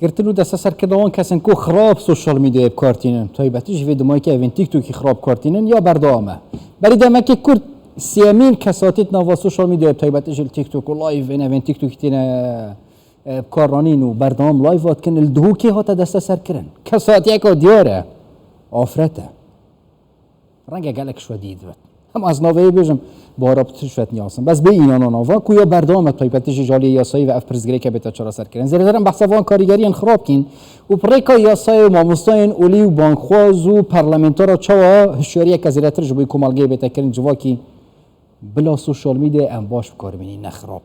گرتلو دست سر کدوان کسان کو خراب سوشال میدیا بکارتینن تایبتیش وید مایی که اوین تیک توکی خراب کارتینن یا بردامه بری دمه که کرد سیامین کساتیت نوا سوشال میدیا تایبتیش تیک توک و لایو این اوین تیک توکی تینه بکارانین و بردام لایو وات کن الدهو که هاتا دست سر کرن کسات یک دیاره آفرته رنگ گلک شو دید وقت هم از نوعی بیشم بارابطش شد نیازم بس به اینا نوعا کویا بردام تایپتیش جالی یاسایی و افپرزگری که بهت چرا سر کردن زیرا دارم بحث وان کاریگری خراب کن و پریکا یاسای و ماموستاین اولی و بانخواز و پارلمانتارا چوا هشیاری کزیرتر جوی کمالگی بهت کردن جواکی بلا سوشال میدیا ام باش بکار بینی نخراب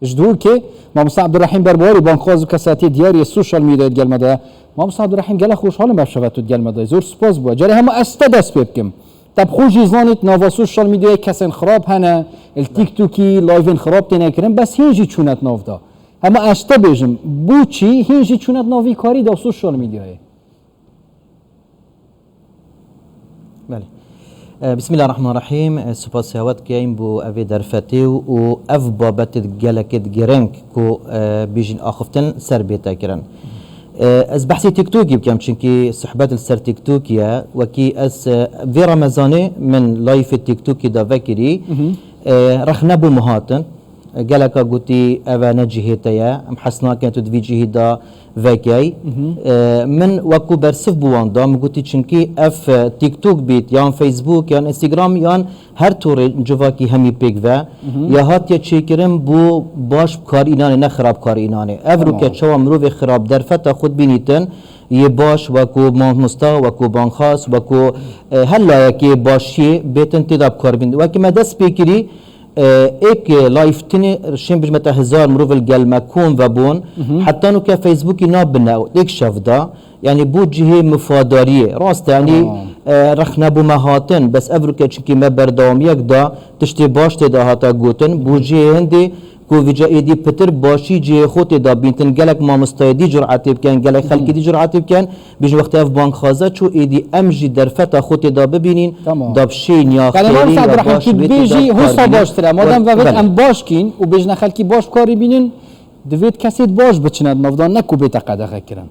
جدول که ماموستا عبدالرحیم برباری بانخواز و کساتی دیاری سوشال میدیا گل مده ماموستا عبدالرحیم گله خوشحالم بشه تو گل مده زور سپاس بود جاری هم استداس بکم طب خوشی زانیت نوا سوشال میدیا کسان خراب هنه التیک توکی لایوین خراب تینه کردن بس هیچی چونت ناو دا اما اشتا بیجم بو چی هیچی چونت ناوی کاری دا سوشال میدیاه بله بسم الله الرحمن الرحیم سپاس هوت کیم بو اوی درفتی و اف بابت گلکت گرنگ کو بیجین آخفتن سر بیتا کرن از بحثی تیک توکی بکم چونکی صحبت السر تیک توکیه وکی از وی رمضانه من لایف تیک توکی دا وکری رخ نبو مهاتن گلکا گوتی اوه نجیهتیا ام حسنا کنتو دوی جیهدا وکی من وکو برسف بوان دا مگوتی چونکی اف تیک توک بیت یا فیسبوک یا انستگرام یا هر طور جواکی همی پیگ و یا هات یا چی کرم بو باش کار اینانه نه خراب کار اینانه افرو که چوا مروف خراب درفت خود بینیتن یه باش وکو ماموستا وکو بانخاص وکو هلا یکی باشی بیتن تداب کار بین وکی ما دست بکری ایک لایف تنی رشیم بجمت هزار مروف الگل مکون و بون حتی نو که فیسبوکی نابناو ایک شفدا يعني بو جهه مفاداريه راست يعني رخنا بو مهاتن بس افريكا چونكي ما بردوام يك دا تشتي باش تدا هاتا گوتن بو جهه هندي کو ویجا ایدی پتر باشی جه خود دا بینتن گلک ما مستعدی جرعتی بکن گلک خلکی دی جرعتی بکن بیش وقت اف بانک خازه چو ایدی امجی در فتا خود دا ببینین دا بشین یا خیلی یا باش بیجی حسا باشتره مادم و وقت ام باش کین و بیش نخلکی باش کاری بینین دوید کسی باش بچند نفدان نکو بیتا قدقه کرن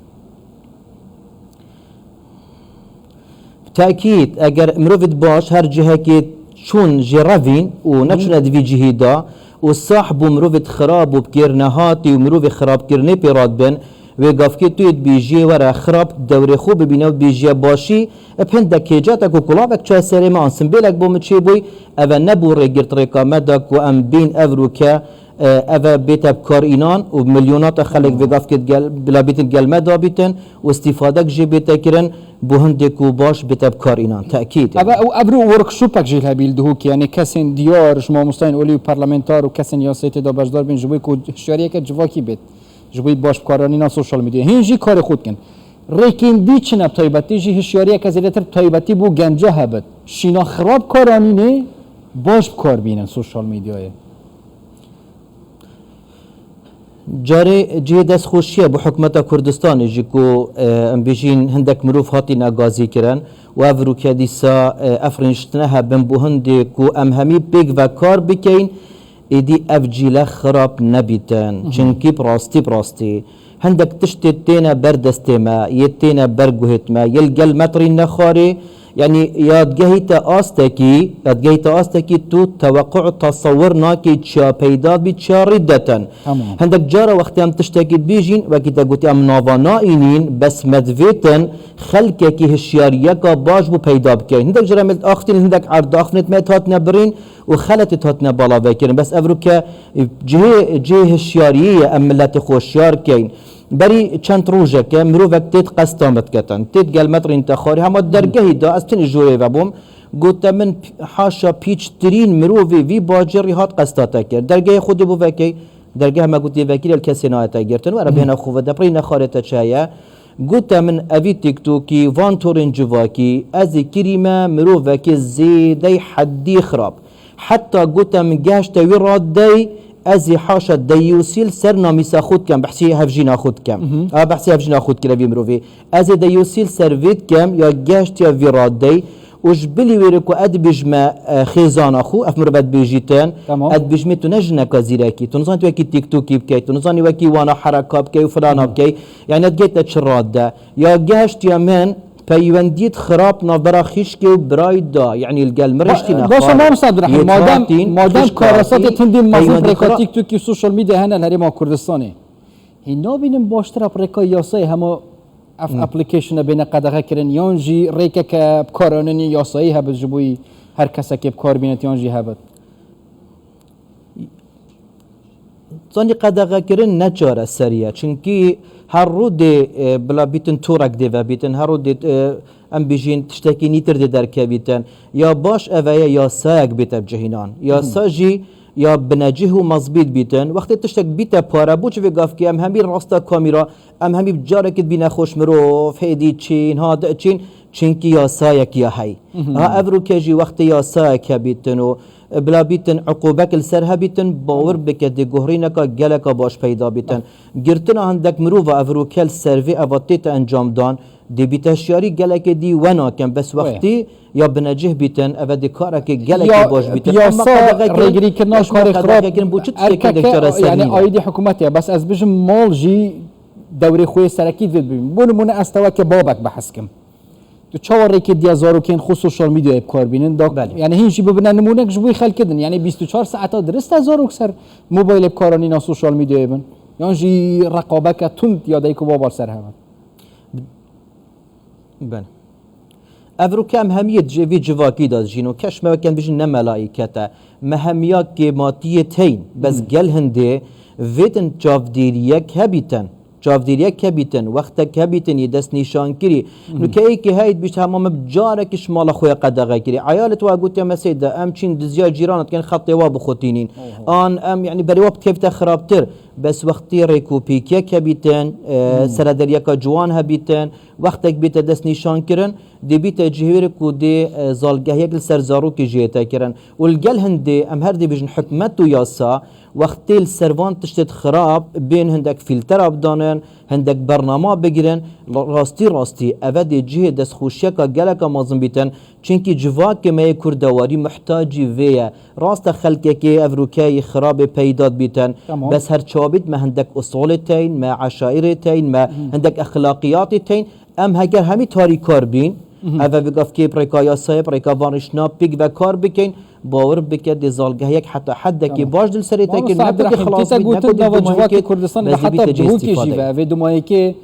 تأكيد اگر مروفد باش هر جهه که چون جراوین و نچون ادوی جهی دا و صاحب مروفد خراب و بکرنهاتی و مروف خراب کرنه پیراد بن و گفتی توید بیجی ورا خراب دور خوب ببینه و بیجی باشی بهند کیجات کو کلاوک چه سری ما انسان بلک بوم چی بوی اول نبور رگرت رقامت کو ام بین افروکا اول بیت بکار اینان و میلیونات خلق و گفت گل بلا بیت گل مدا بیتن و استفاده جی بیت کرن بهند کو باش بیت بکار اینان تأکید ابرو ورکشوپک جیل هبیل دهوک یعنی کسین دیار شما مستعین اولی و پارلمانتار و کسین یاسیت دا بجدار بین جوی کو شریعه که جواکی بیت جوی باش بکارانی نا سوشال میدیا هنجی کار خود کن ریکین بیچ نب تایبتی جی هشیاری که زیادتر تایبتی بو گنجا هبد شینا خراب کارانی نه باش بکار بینن سوشال میدیای جاری جه دست خوشیه به حکمت کردستان جی کو بیشین هندک مروف هاتی نگازی کرن و افرو که دیسا افرینشتنه بن بو هندی کو ام همی بیگ و کار بکین ایدی افجیله خراب نبیتن چنکی براستی هندک تشتی تینا بردستی ما یتینا برگوهت ما یلگل مطری نخاری يعني يادجهيت آستكي تو توقع تصور ناكي تشا پیدا بي تشا ردة هندك جارة وقت هم تشتكي بيجين وكتا قلت ام نافانائنين بس مدفيتن خلقكي هشياريكا باش بو پیدا بكين هندك جارة ملت اختين هندك عرض اخنت ميت هاتنا برين وخلت هاتنا بالا بكين بس افروكا جه هشيارية ام ملت خوشيار كين بری چند روزه که مروفک تیت قستامت کتن تیت گل متر انتخاری همه درگهی دا از تن جوری و بوم گوته من حاشا پیچ ترین مروفی وی باجری هات قستاته کرد درگه خودی بو وکی درگه ما گوتی وکیل کسی نایتا گرتن و را بین خوفه دپری نخارتا چایه گوته من اوی تیک توکی وان تورن جواکی از کریمه مروفک زیده حدی خراب حتی گوته من گشت وی راد دی ازي حاشا ديوسيل سر ناميسا خود كم بحسي هفجينا خود كم بحسي هفجينا خود كلا في مروفي ازي ديوسيل سر فيت كم يا جاشت يا فيراد دي وش بلي ويركو اد بيجما خيزان اخو اف مربت بيجيتن تمام. اد بيجمي تو نجنك زيراكي تو نزان تو وكي تيك توك بكي تو نزان وكي وانا حركه بكي وفلان بكي يعني ادجيت تشراد ده يا جهشت يا من پیوندیت خراب نابرا خیشکی و برای دا یعنی الگل مرشتی نخواه باشه ما مستعد رحیم مادام کاراسات تندی مازن پرکا تیک توکی سوشال میدیا هنن هری ما کردستانه هینا بینیم باشتر پرکا یاسای همه اپلیکیشن بین قدغه کرن یانجی ریکه که بکاراننی یاسایی هبت جبوی هر کسا که بکار بینت یانجی هبت زانی قدغه کرن نچاره سریع چونکی هر رو ده بلا بیتن تورک ده و بیتن هر رو ده ام بیجین تشتکی نیتر ده در که بیتن یا باش اوه یا ساگ بیت بجهینان یا ساجی یا بنجه و مزبیط بیتن وقتی تشتک بیت پاره بوچ و گاف که ام همی راستا کامیرا ام همی بجاره کد بینه خوش مروف هیدی چین ها ده چین چینکی یا سایک یا هی ها افرو که جی وقتی یا سایک بیتن و بلا بیتن عقوبک السرها بیتن باور بکد گهرینه که گلک باش پیدا بیتن گرتن هندک مرو و افروکل سروی اواتیت انجام دان دی بیتشیاری گلک دی ونا کن بس وقتی یا بنجه بیتن او دی کاره که گلک باش بیتن پیاسا ریگری کناش کار خراب یعنی آیدی حکومتی بس از بجم مال جی دوری خوی سرکید وید ببین بون استوا که بابک بحث کم تو چهار ریک دیازارو کن خود سوشال میدیا بکار بینن یعنی هیچی ببینن نمونه جوی خلق کردن یعنی 24 ساعت درست هزار سر موبایل بکارانی نا سوشال میدیا بن یعنی جی رقابت که تند یادی کو بابار سر هم بله افرو کم همیت جوی جواکی داد جینو کش ما کن بجن نملائکته مهمیات که ماتیه تین بس گل هنده ویتن جافدیریک هبیتن جافدیریه کبیتن وقت کبیتن یه دست نشان کری نکهی که هید بیشت همه بجاره کش مال خوی قدغه کری عیالت و گوت یا مسیده ام چین دزیا جیرانت کن خطی و بخوتینین آن ام یعنی بری وقت کیفته خرابتر بس وقتی ریکو پیکیه کبیتن سردریه که جوان هبیتن وقتک بیت دست نشان کرن دی بیت جهویر کو دی زالگه یک سرزارو که جیتا کرن والگل هنده ام هر دی بیجن حکمت و یاسا وقتی السروان تشتت خراب بین هندک فیلتر ابدانن هندک برنامه بگیرن راستی اول جه دست خوشیه که گلک مازن بیتن چونکی جواک که می کردواری محتاجی ویه راست خلقه که افروکای خراب پیداد بیتن بس هر چابید ما هندک اصول تین ما عشائر تین ما هندک اخلاقیات تین ام هگر همی تاریکار بین اول بگفت که پریکایا سایب پریکا وانشنا پیگ و کار بکن باور بکرد زالگه یک حتی حد که باش دل سری تاکن نبود خلاص بید نکود جواکی کردستان حتی بروکی جیوه و دومایی که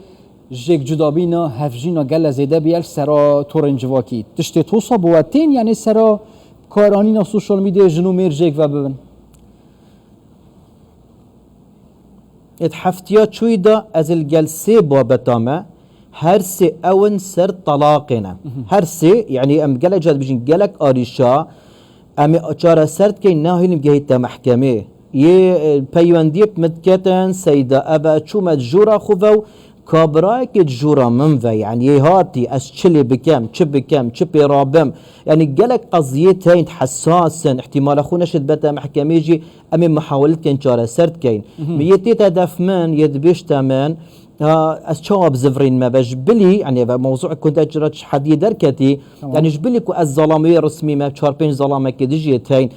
جیک جدابینا هفجینا گل زیده بیل سرا تورن جواکی تشتی توصا بواتین یعنی سرا کارانینا سوشال میدیا جنو میر جیک و ببن ات حفتیا چوی دا از الگل سی بابتامه هر سي اون سر طلاقنا هر سي يعني ام قال جاد بيجين قالك اريشا ام اشاره سرت كي ناهيلم جهيت محكمه ي بيونديت متكتن سيدا ابا شو متجورا خوفو كابرايك جورا منفا يعني هاتي اشلي بكم بكم رابم يعني قالك قضيتين حساسا احتمال اخونا شد بتا محكمه يجي ام محاوله كان شاره سرت كين ميتي تدف من يدبش تمن از چاب زفرين ما باش بلي يعني موضوع كنت اجرت حدي دركتي يعني جبلي كو الظلاميه رسمي ما 4 ظلامه كدجيتين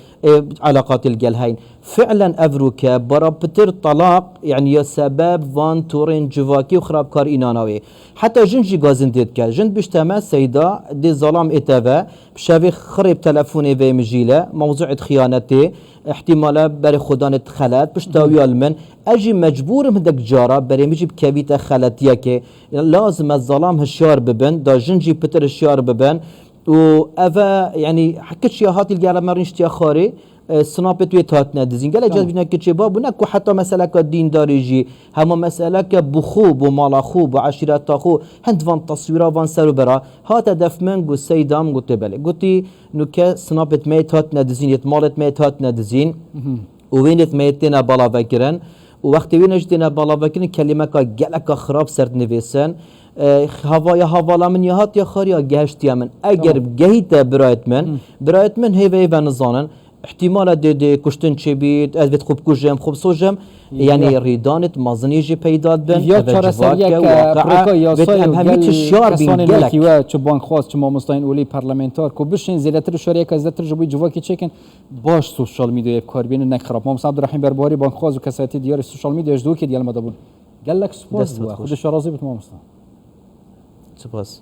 علاقات الجلهين فعلا افروكا برابتر طلاق يعني سبب فان تورين جواكي وخراب كار ايناناوي حتى جنجي غازن ديت كا جند بيشتما سيدا دي ظلام اتافا بشافي خرب تلفوني في مجيله موضوع خيانتي احتمالا بري خدان خلات بشتاوي المن اجي مجبور مدك جارا بري مجي بكبيت خلاتيه كي لازم الظلام هالشار ببن دا جنجي بتر الشار ببن و افا يعني حكيت شي هاتي الجاله مرنش تي خاري سنابت وی تات ندزین گله جد بینا که چه باب نکو حتی مسئله که دین داری جی همه مسئله که بخوب و مال خوب و عشیرت خو هند وان تصویرا وان سر برا هات دف من گو سیدام گوته بله گوتی نو که سنابت می تات ندزین یت مالت می تات ندزین و وینت می تینا بالا وکرن و وقتی وینش تینا بالا وکرن کلمه که گله که خراب سرد نویسن هوالا من یهات یا خاریا گهشتی من اگر گهیت برایت من هیوه و نزانن احتمال ده کشتن چه بید از بید خوب کجم خوب سوجم یعنی ریدانت مازنی جی پیداد بن یا چهار سریه که پرکا یاسای و همیت شیار بین کسانی گلک نکیوه چه بانک خواست چه مامستاین اولی پارلمانتار کو بشین زیادتر شریعه که زیادتر جوی جواکی چکن باش سوشال میدیا کار بین نخراب ما عبد الرحیم برباری بانک خواست و کساتی دیار سوشال میدیا اجدو که دیال مدابون گلک سپاس دست بوا بخوش. خودش راضی بود مامستان سپاس